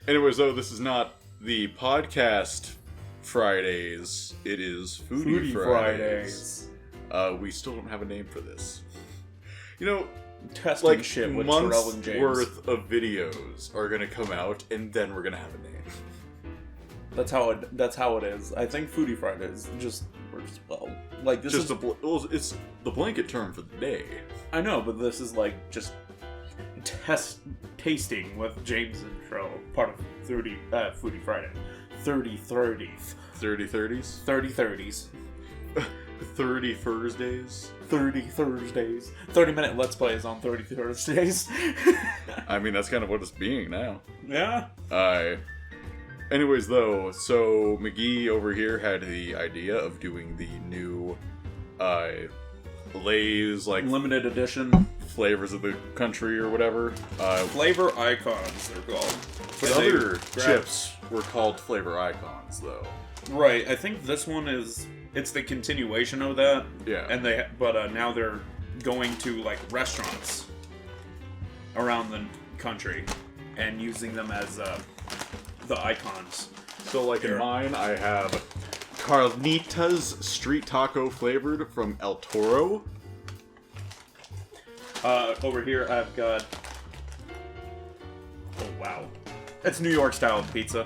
Anyways, though, this is not the podcast Fridays. It is Foodie Fridays. We still don't have a name for this. You know, testing like shit with Terrell and James. worth of videos are gonna come out, and then we're gonna have a name. That's how it is. I think Foodie Fridays just works well. Like this just is it's the blanket term for the day. I know, but this is like just tasting with James and Terrell, part of Foodie Friday. 30-30s. 30-30s? 30-30s. 30 Thursdays? 30 Thursdays. 30-minute Let's Plays on 30 Thursdays. I mean, that's kind of what it's being now. Yeah. Anyways, though, so McGee over here had the idea of doing the new Lay's, like, limited edition flavors of the country or whatever. Flavor icons, they're called. But other chips were called flavor icons, though. Right, I think this one it's the continuation of that. Yeah. And now they're going to, like, restaurants around the country and using them as the icons. So, like, in mine, I have Carnitas Street Taco flavored from El Toro. Over here, I've got... Oh, wow. It's New York style pizza.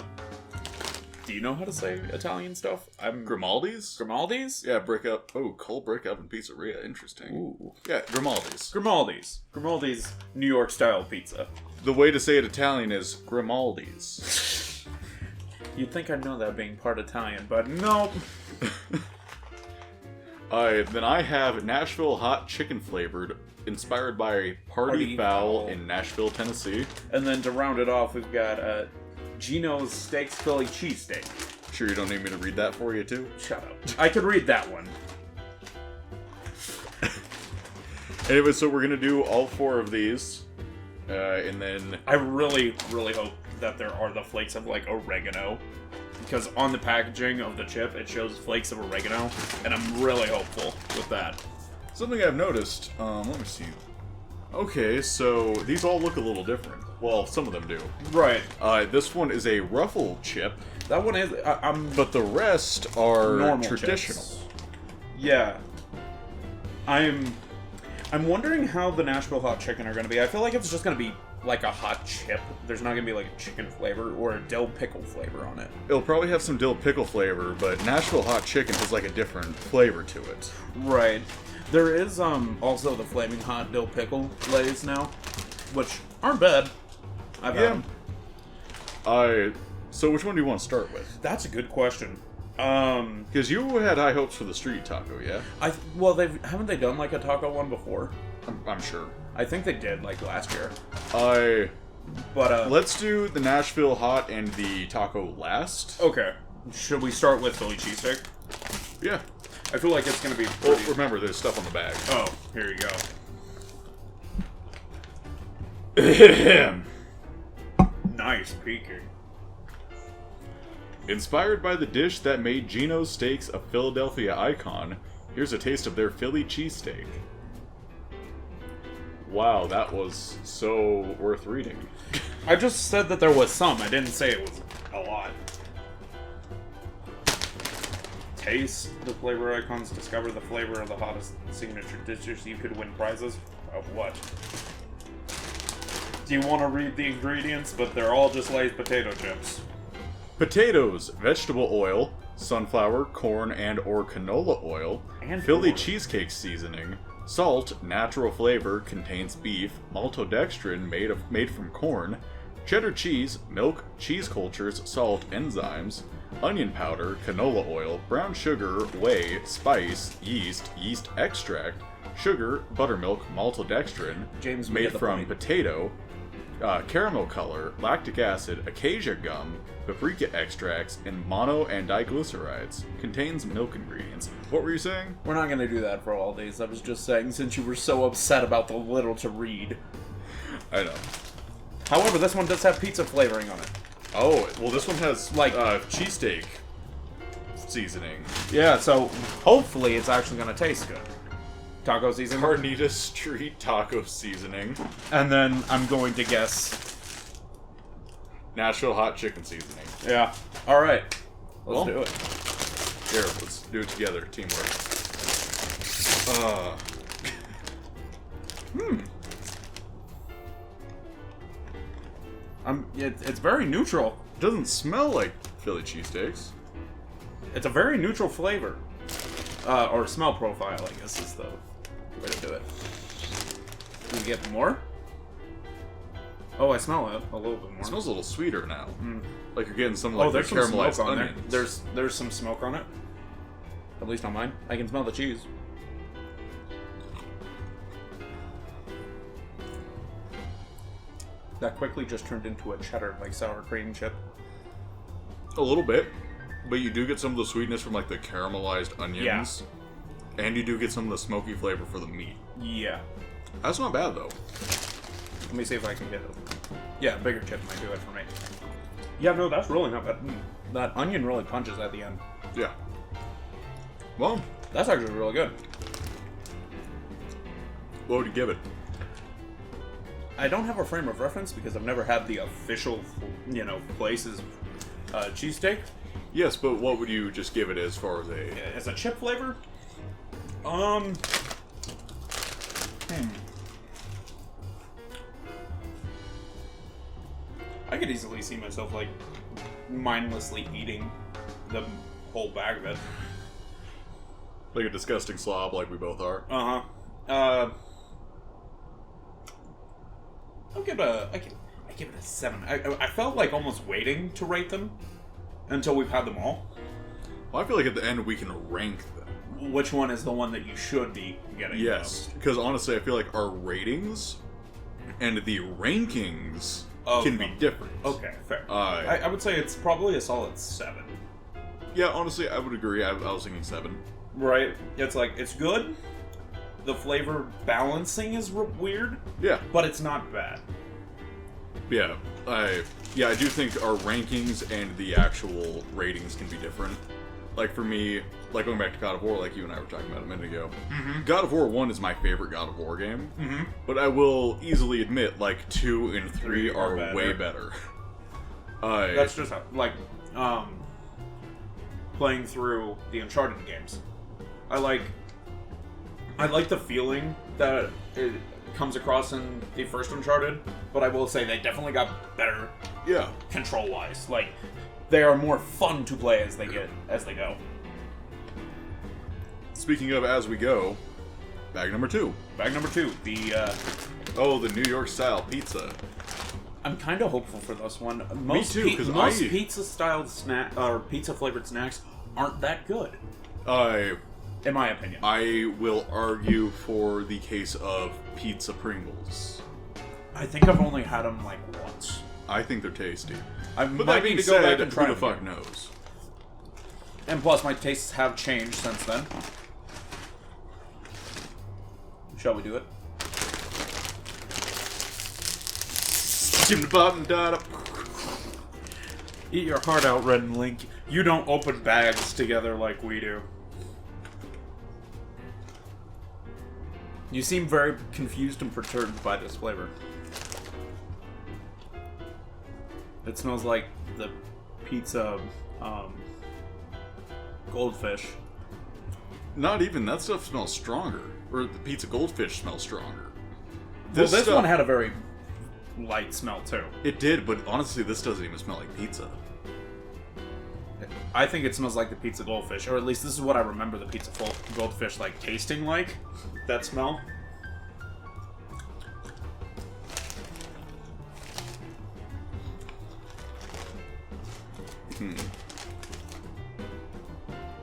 Do you know how to say Italian stuff? Grimaldi's? Grimaldi's? Yeah, cold brick oven pizzeria. Interesting. Ooh. Yeah, Grimaldi's. Grimaldi's New York style pizza. The way to say it Italian is Grimaldi's. You'd think I'd know that being part Italian, but nope. Then I have Nashville hot chicken flavored, inspired by Party Fowl in Nashville, Tennessee. And then to round it off, we've got Gino's Steaks Philly Cheesesteak. Sure you don't need me to read that for you, too? Shut up. I could read that one. Anyway, so we're gonna do all 4 of these. And then... I really, really hope that there are the flakes of, like, oregano. Because on the packaging of the chip, it shows flakes of oregano. And I'm really hopeful with that. Something I've noticed, let me see. Okay, so these all look a little different. Well, some of them do. Right. This one is a ruffle chip. That one is... But the rest are normal traditional. Chips. Yeah. I'm wondering how the Nashville hot chicken are going to be. I feel like it's just going to be like a hot chip. There's not going to be like a chicken flavor or a dill pickle flavor on it. It'll probably have some dill pickle flavor, but Nashville hot chicken has like a different flavor to it. Right. There is also the flaming hot dill pickle Lays now, which aren't bad. I've had them. So which one do you want to start with? That's a good question. Because you had high hopes for the street taco, yeah? Haven't they done like a taco one before? I'm sure. I think they did, like last year. But let's do the Nashville hot and the taco last. Okay. Should we start with Philly cheesesteak? Yeah. I feel like it's gonna be. Well, remember, there's stuff on the bag. Oh, here you go. Nice peeking. Inspired by the dish that made Gino's Steaks a Philadelphia icon, here's a taste of their Philly cheesesteak. Wow, that was so worth reading. I just said that there was some. I didn't say it was a lot. Taste the flavor icons. Discover the flavor of the hottest signature dishes. You could win prizes. Of what? Do you want to read the ingredients? But they're all just Lay's potato chips. Potatoes, vegetable oil, sunflower, corn, and or canola oil, and Philly corn. cheesecake seasoning, salt, natural flavor, contains beef, maltodextrin made from corn, cheddar cheese, milk, cheese cultures, salt, enzymes, onion powder, canola oil, brown sugar, whey, spice, yeast extract, sugar, buttermilk, maltodextrin, James made from potato, caramel color, lactic acid, acacia gum, paprika extracts, and mono and diglycerides. Contains milk ingredients. What were you saying? We're not going to do that for all these. I was just saying, since you were so upset about the little to read. I know. However, this one does have pizza flavoring on it. Oh, well this one has, like, cheesesteak seasoning. Yeah, so hopefully it's actually going to taste good. Taco seasoning. Carnitas Street Taco seasoning. And then I'm going to guess Nashville hot chicken seasoning. Yeah. All right. Well, Let's do it. Here, let's do it together. Teamwork. It's very neutral. It doesn't smell like Philly cheesesteaks. It's a very neutral flavor. Or smell profile, I guess, is the way to do it. Can we get more? Oh, I smell it a little bit more. It smells a little sweeter now. Mm. Like you're getting some like the there's some caramelized smoke on onions. there. There's some smoke on it. At least on mine. I can smell the cheese. That quickly just turned into a cheddar, like sour cream chip. A little bit, but you do get some of the sweetness from like the caramelized onions. Yeah. And you do get some of the smoky flavor for the meat. Yeah. That's not bad though. Let me see if I can get it. Yeah, a bigger chip might do it for me. Yeah, no, that's really not bad. That onion really punches at the end. Yeah. Well, that's actually really good. What would you give it? I don't have a frame of reference because I've never had the official, place's cheesesteak. Yes, but what would you just give it as far as a... As a chip flavor? I could easily see myself, mindlessly eating the whole bag of it. Like a disgusting slob like we both are? Uh-huh. I give it a 7. I felt like almost waiting to rate them until we've had them all. Well, I feel like at the end we can rank them. Which one is the one that you should be getting? Yes, because honestly I feel like our ratings and the rankings can be different. Okay, fair. I would say it's probably a solid 7. Yeah, honestly I would agree. I was thinking 7. Right. It's good. The flavor balancing is weird. Yeah. But it's not bad. Yeah. I do think our rankings and the actual ratings can be different. Like for me, like going back to God of War, like you and I were talking about a minute ago, God of War 1 is my favorite God of War game. But I will easily admit, 2 and 3 are way better. That's just playing through the Uncharted games. I like the feeling that it comes across in the first Uncharted, but I will say they definitely got better. Yeah. Control-wise, they are more fun to play as they go. Speaking of as we go, bag number 2. Bag number 2, the New York style pizza. I'm kind of hopeful for this one. Me too, because most pizza-styled or pizza-flavored snacks aren't that good. In my opinion. I will argue for the case of pizza Pringles. I think I've only had them once. I think they're tasty. But that being said, who the fuck knows? And plus, my tastes have changed since then. Shall we do it? Eat your heart out, Red and Link. You don't open bags together like we do. You seem very confused and perturbed by this flavor. It smells like the pizza goldfish. Not even. That stuff smells stronger. Or the pizza goldfish smells stronger. This one had a very light smell too. It did, but honestly this doesn't even smell like pizza. I think it smells like the pizza goldfish, or at least this is what I remember the pizza goldfish tasting like. That smell.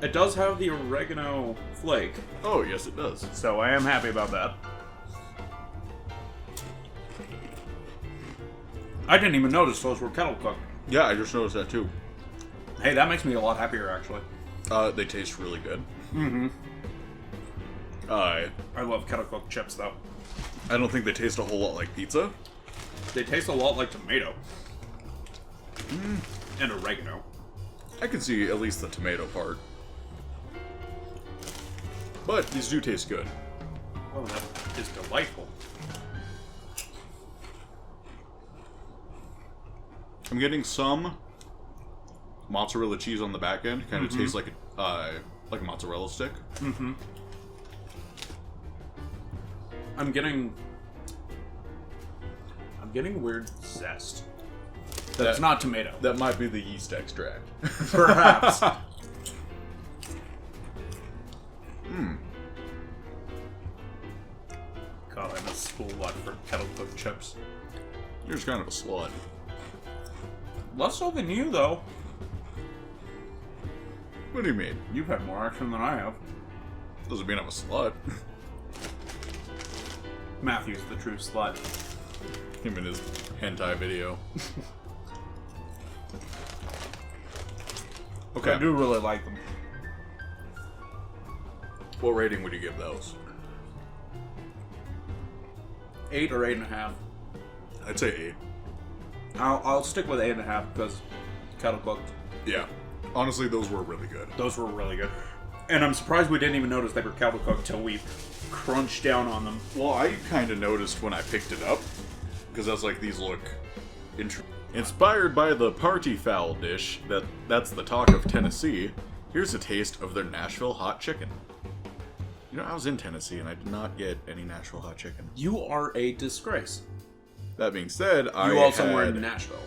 It does have the oregano flake. Oh, yes it does. So I am happy about that. I didn't even notice those were kettle cooked. Yeah, I just noticed that too. Hey, that makes me a lot happier, actually. They taste really good. I love kettle cooked chips, though. I don't think they taste a whole lot like pizza. They taste a lot like tomato. And oregano. I can see at least the tomato part. But these do taste good. Oh, that is delightful. I'm getting some mozzarella cheese on the back end. Kind of tastes like a mozzarella stick. Mm-hmm. I'm getting weird zest. That's not tomato. That might be the yeast extract. Perhaps. God, I'm a slut for kettle cooked chips. You're just kind of a slut. Less so than you, though. What do you mean? You've had more action than I have. Doesn't mean I'm a slut. Matthew's the true slut. Him in his hentai video. Okay. I do really like them. What rating would you give those? 8 or 8.5. I'd say 8. I'll stick with 8.5 because kettle cooked. Yeah. Honestly, those were really good. Those were really good. And I'm surprised we didn't even notice they were kettle cooked till we crunched down on them. Well, I kind of noticed when I picked it up, because I was like, these look interesting. Inspired by the party fowl dish that's the talk of Tennessee, here's a taste of their Nashville hot chicken. You know, I was in Tennessee and I did not get any Nashville hot chicken. You are a disgrace. That being said, You also were in Nashville.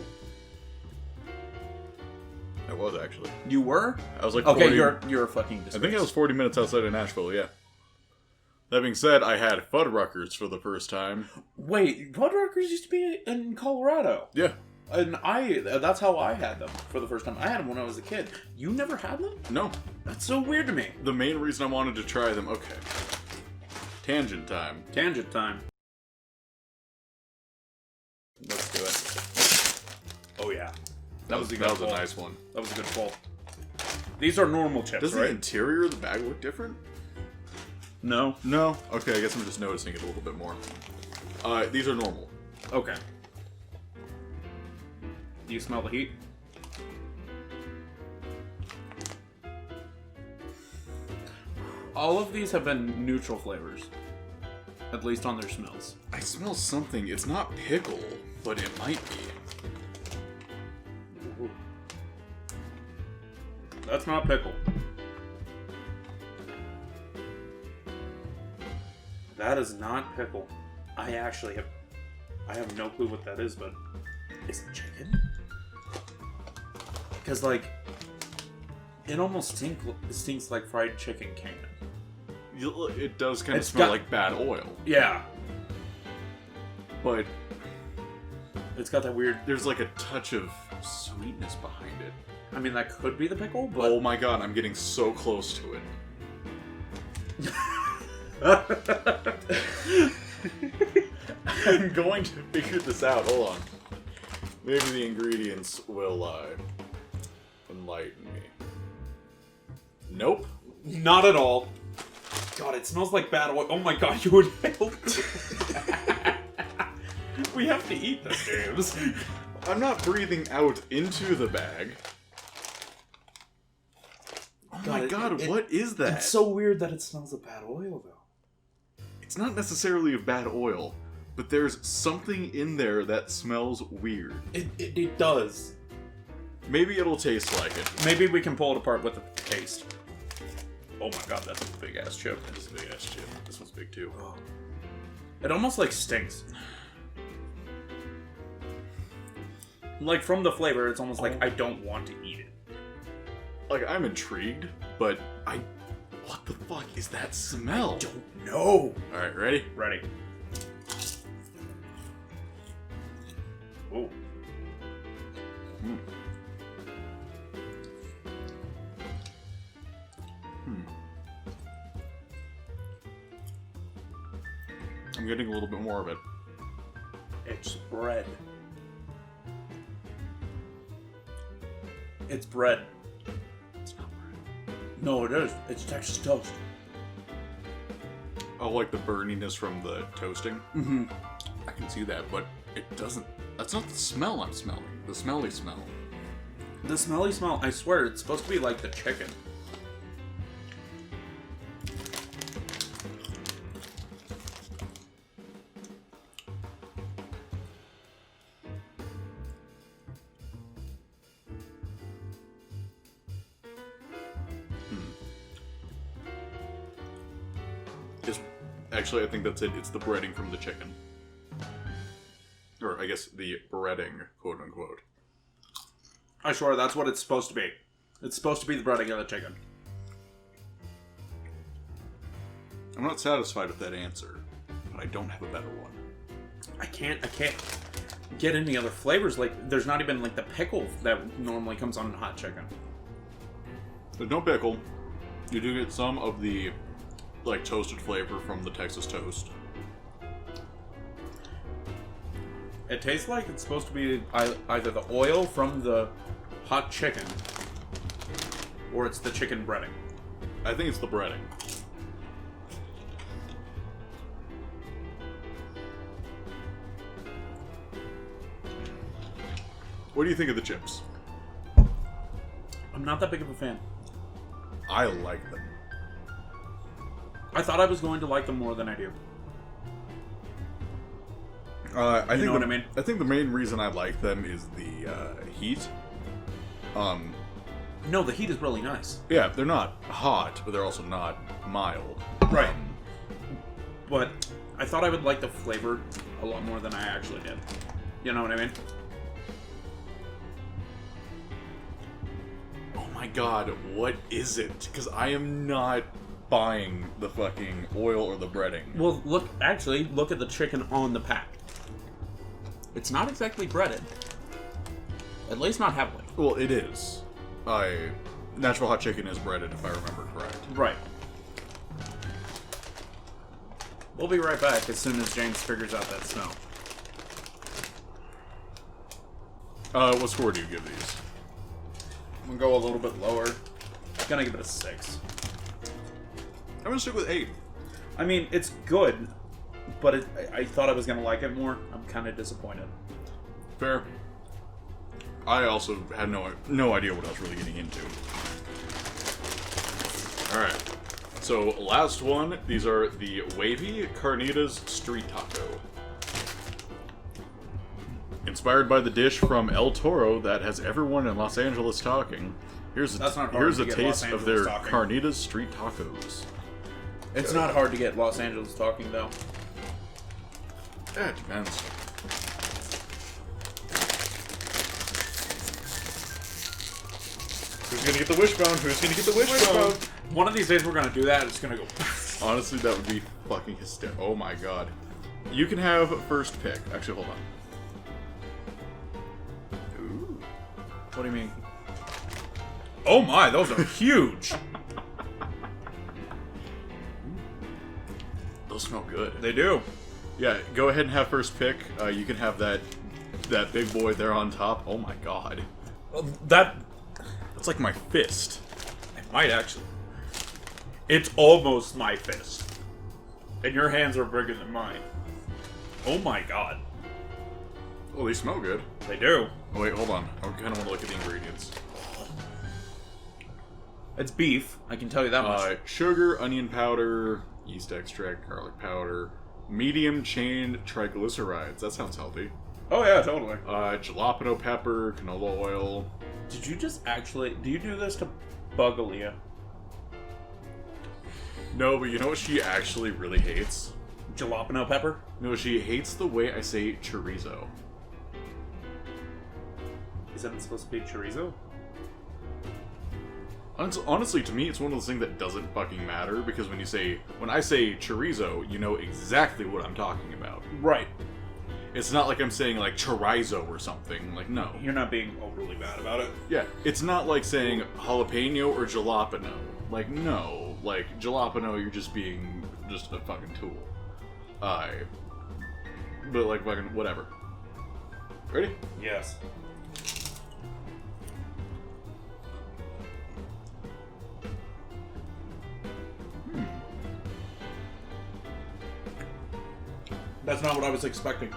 I was actually. You were? I was like, okay, 40... you're a fucking disgrace. I think I was 40 minutes outside of Nashville, yeah. That being said, I had Fuddruckers for the first time. Wait, Fuddruckers used to be in Colorado. Yeah. And that's how I had them for the first time. I had them when I was a kid. You never had them? No. That's so weird to me. The main reason I wanted to try them... Okay. Tangent time. Tangent time. Let's do it. Oh, yeah. That was a nice one. That was a good pull. These are normal chips, Does right? the interior of the bag look different? No. No? Okay, I guess I'm just noticing it a little bit more. These are normal. Okay. Do you smell the heat? All of these have been neutral flavors. At least on their smells. I smell something. It's not pickle, but it might be. Ooh. That's not pickle. That is not pickle. I have no clue what that is, but is it chicken? Because, like, it almost stinks like fried chicken can. It does kind of smell like bad oil. Yeah. But it's got that weird... There's like a touch of sweetness behind it. I mean, that could be the pickle, but... Oh my god, I'm getting so close to it. I'm going to figure this out. Hold on. Maybe the ingredients will enlighten me. Nope. Not at all. God, it smells like bad oil. Oh my god, you would nailed it. We have to eat this, James. I'm not breathing out into the bag. Oh my god, what is that? It's so weird that it smells of bad oil, though. It's not necessarily of bad oil, but there's something in there that smells weird. It does. Maybe it'll taste like it. Maybe we can pull it apart with the taste. Oh my god, that's a big ass chip. That is a big ass chip. This one's big too. Oh. It almost like stinks. Like from the flavor, it's almost like I don't want to eat it. Like I'm intrigued, but what the fuck is that smell? I don't know. All right, ready? Ready. Oh. I'm getting a little bit more of it. It's bread. It's bread. It's not bread. No, it is. It's Texas toast. Oh, like the burniness from the toasting? Mm-hmm. I can see that, but it doesn't... That's not the smell I'm smelling. The smelly smell. The smelly smell, I swear, it's supposed to be like the chicken. Actually, I think that's it. It's the breading from the chicken. Or, I guess, the breading, quote-unquote. I swear, that's what it's supposed to be. It's supposed to be the breading of the chicken. I'm not satisfied with that answer, but I don't have a better one. I can't get any other flavors. Like, there's not even, like, the pickle that normally comes on hot chicken. There's no pickle. You do get some of the, like, toasted flavor from the Texas toast. It tastes like it's supposed to be either the oil from the hot chicken or it's the chicken breading. I think it's the breading. What do you think of the chips? I'm not that big of a fan. I like them. I thought I was going to like them more than I do. I think what I mean? I think the main reason I like them is the heat. No, the heat is really nice. Yeah, they're not hot, but they're also not mild. Right. But I thought I would like the flavor a lot more than I actually did. You know what I mean? Oh my god, what is it? Because I am not buying the fucking oil or the breading. Well, look at the chicken on the pack. It's not exactly breaded. At least not heavily. Well, it is. Natural hot chicken is breaded, if I remember correct. Right. We'll be right back as soon as James figures out that smell. What score do you give these? I'm gonna go a little bit lower. I'm gonna give it a 6. I'm gonna stick with 8. I mean, it's good, but I thought I was gonna like it more. I'm kind of disappointed. Fair. I also had no idea what I was really getting into. Alright. So, last one. These are the Wavy Carnitas Street Taco. Inspired by the dish from El Toro that has everyone in Los Angeles talking. Here's a taste of their Carnitas Street Tacos. It's not hard to get Los Angeles talking, though. Yeah, it depends. Who's gonna get the wishbone? Who's gonna get the wishbone? One of these days we're gonna do that. It's gonna go. Honestly, that would be fucking hysterical. Oh my god. You can have first pick. Actually, hold on. Ooh. What do you mean? Oh my, those are huge. Those smell good. They do. Yeah, go ahead and have first pick. You can have that big boy there on top. Oh my god. That's like my fist. It might actually. It's almost my fist. And your hands are bigger than mine. Oh my god. Well, they smell good. They do. Oh wait, hold on. I kind of want to look at the ingredients. It's beef. I can tell you that much. Sugar, onion powder, yeast extract, garlic powder, medium chain triglycerides. That sounds healthy. Oh yeah, totally. Jalapeno pepper, canola oil. Did you just actually... Do you do this to bug Aaliyah? No, but you know what she actually really hates? Jalapeno pepper? No, she hates the way I say chorizo. Isn't it supposed to be chorizo? Honestly, to me, it's one of those things that doesn't fucking matter, because when I say chorizo, you know exactly what I'm talking about. Right. It's not like I'm saying, like, chorizo or something. Like, no. You're not being overly bad about it. Yeah, it's not like saying jalapeno or jalapeno. Like, no. Like, jalapeno, you're just being just a fucking tool. But, like, fucking whatever. Ready? Yes. That's not what I was expecting.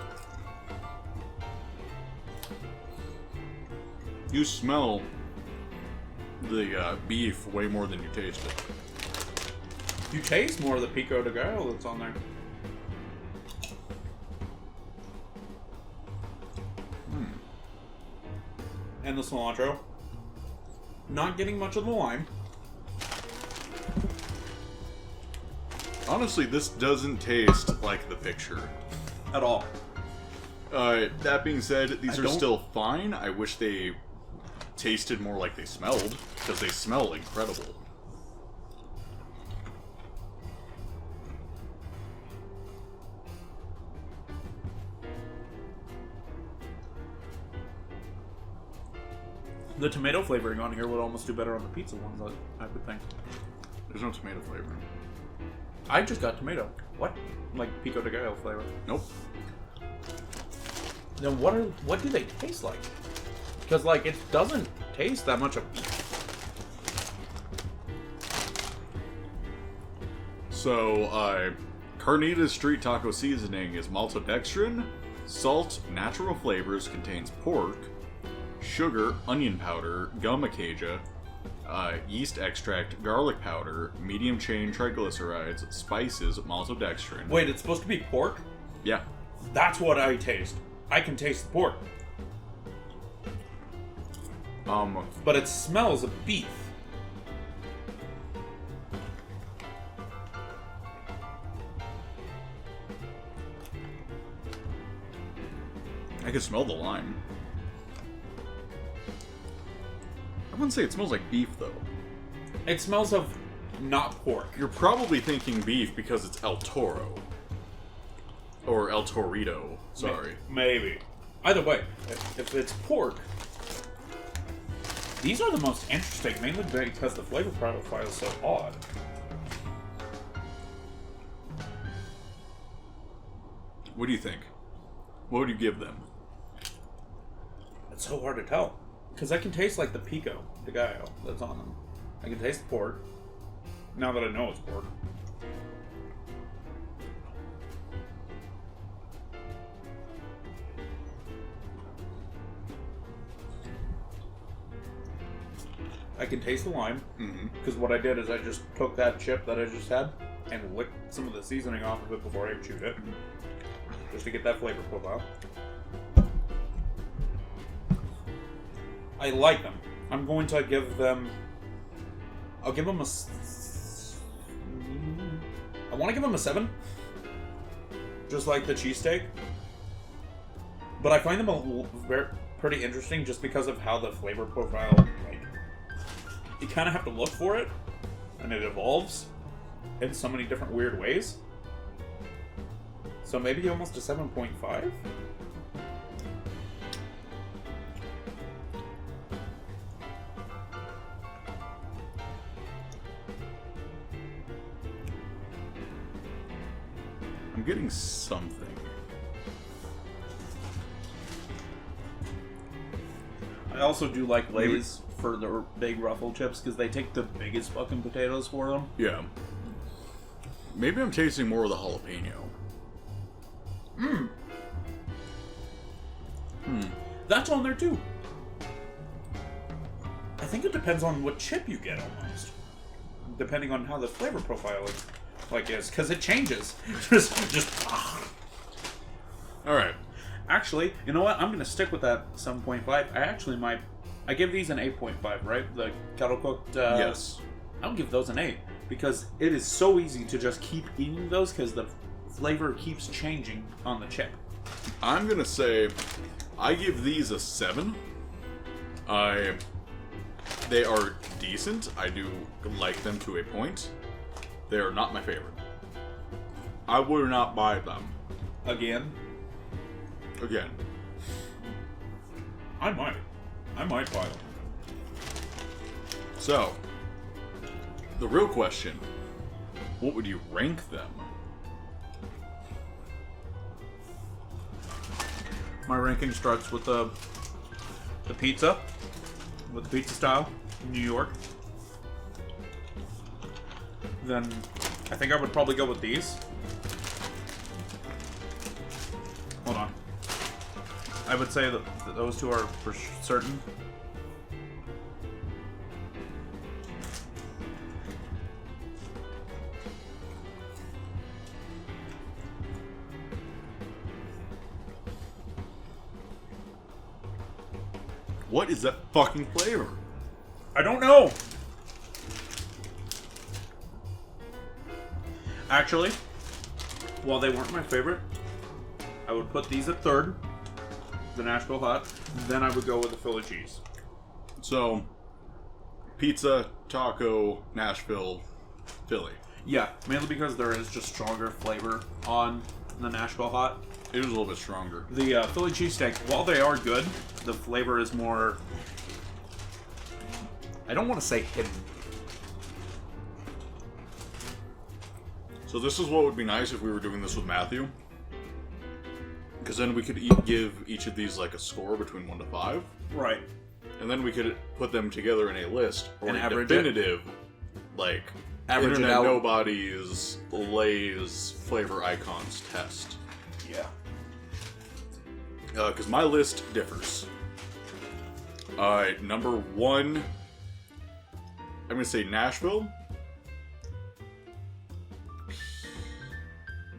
You smell the beef way more than you taste it. You taste more of the pico de gallo that's on there. And the cilantro. Not getting much of the lime. Honestly, this doesn't taste like the picture. At all. That being said, these are still fine. I wish they tasted more like they smelled, because they smell incredible. The tomato flavoring on here would almost do better on the pizza ones, I would think. There's no tomato flavor. I just got tomato. What? Like pico de gallo flavor. Nope. Then what do they taste like? Because like it doesn't taste that much of beef. So, Carnita's street taco seasoning is maltodextrin, salt, natural flavors, contains pork, sugar, onion powder, gum acacia, yeast extract, garlic powder, medium chain triglycerides, spices, maltodextrin. Wait, it's supposed to be pork? Yeah. That's what I taste. I can taste the pork. But it smells of beef. I can smell the lime. I wouldn't say it smells like beef, though. It smells of not pork. You're probably thinking beef because it's El Toro. Or El Torito, sorry. Maybe. Either way, if it's pork, these are the most interesting, mainly because the flavor profile is so odd. What do you think? What would you give them? It's so hard to tell. Because I can taste like the pico de gallo that's on them. I can taste the pork. Now that I know it's pork. I can taste the lime. Because what I did is I just took that chip that I just had and licked some of the seasoning off of it before I chewed it. Just to get that flavor profile. I like them. I'm going to give them... I'll give them a... I want to give them a 7. Just like the cheesesteak. But I find them pretty interesting just because of how the flavor profile... Like, you kind of have to look for it. And it evolves in so many different weird ways. So maybe almost a 7.5? I'm getting something. I also do like Lay's for the big ruffle chips because they take the biggest fucking potatoes for them. Yeah. Maybe I'm tasting more of the jalapeno. That's on there too. I think it depends on what chip you get almost. Depending on how the flavor profile is. Because it changes. just. Alright. Actually, you know what? I'm going to stick with that 7.5. I actually might... I give these an 8.5, right? The kettle cooked... Yes. I'll give those an 8. Because it is so easy to just keep eating those because the flavor keeps changing on the chip. I'm gonna say I give these a 7. They are decent. I do like them to a point. They are not my favorite. I would not buy them. Again? I might buy them. So, the real question, what would you rank them? My ranking starts with the pizza. With the pizza style in New York. Then I think I would probably go with these. Hold on. I would say that those two are for certain. What is that fucking flavor? I don't know. Actually, while they weren't my favorite, I would put these at third, the Nashville Hot. Then I would go with the Philly cheese. So, pizza, taco, Nashville, Philly. Yeah, mainly because there is just stronger flavor on the Nashville Hot. It is a little bit stronger. The Philly cheesesteak, while they are good, the flavor is more... I don't want to say hidden. So this is what would be nice if we were doing this with Matthew. Because then we could give each of these like a score between 1 to 5. Right. And then we could put them together in a list. Or And a average definitive, like, Average it Internet out. Nobodies Lay's flavor icons test. Yeah. Because my list differs. Alright, number 1, I'm going to say Nashville.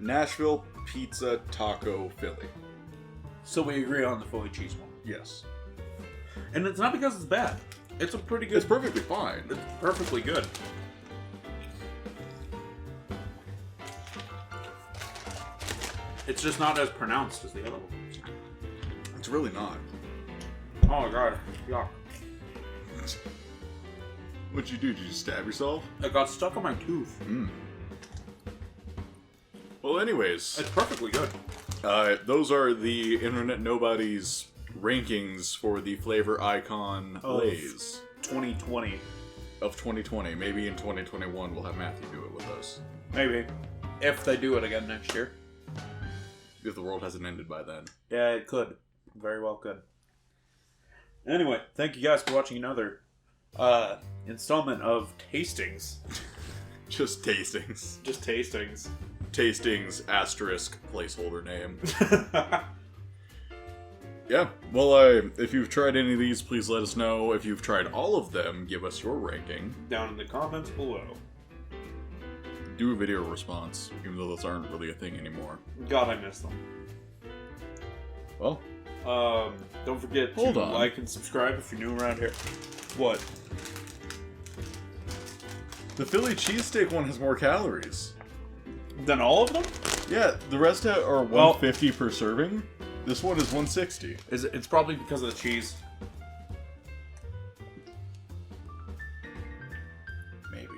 Nashville, pizza, taco, Philly. So we agree on the Philly cheese one. Yes. And it's not because it's bad. It's a pretty good... It's perfectly fine. It's perfectly good. It's just not as pronounced as the other one. It's really not. Oh my god. Yuck. What'd you do? Did you stab yourself? It got stuck on my tooth. Well, anyways. It's perfectly good. Those are the Internet Nobodies rankings for the flavor icon Lays 2020. of 2020. Maybe in 2021 we'll have Matthew do it with us. Maybe. If they do it again next year. If the world hasn't ended by then. Yeah, it could. Very well could. Anyway, thank you guys for watching another installment of Tastings. Just tastings. Just Tastings. Tastings, asterisk, placeholder name. Yeah, well, if you've tried any of these, please let us know. If you've tried all of them, give us your ranking. Down in the comments below. Do a video response, even though those aren't really a thing anymore. God, I miss them. Well, don't forget Hold to on. like and subscribe if you're new around here. What? the Philly cheesesteak one has more calories. Then all of them? Yeah, the rest are 150 per serving. This one is 160. It's probably because of the cheese. Maybe.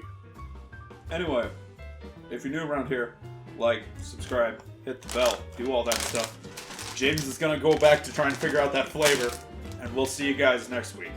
Anyway, if you're new around here, like, subscribe, hit the bell, do all that stuff. James is gonna go back to try and figure out that flavor, and we'll see you guys next week.